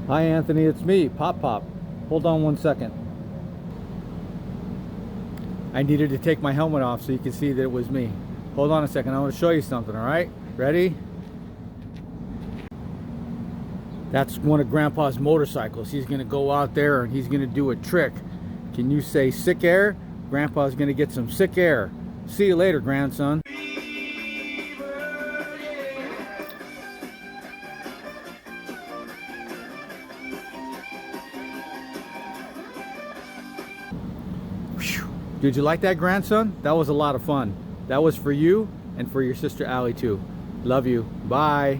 Hi Anthony, it's me, Pop Pop. Hold on 1 second. I needed to take my helmet off so you can see that it was me. Hold on a second, I want to show you something, alright? Ready? That's one of Grandpa's motorcycles. He's going to go out there and he's going to do a trick. Can you say sick air? Grandpa's going to get some sick air. See you later, grandson. Did you like that, grandson? That was a lot of fun. That was for you and for your sister Allie too. Love you. Bye.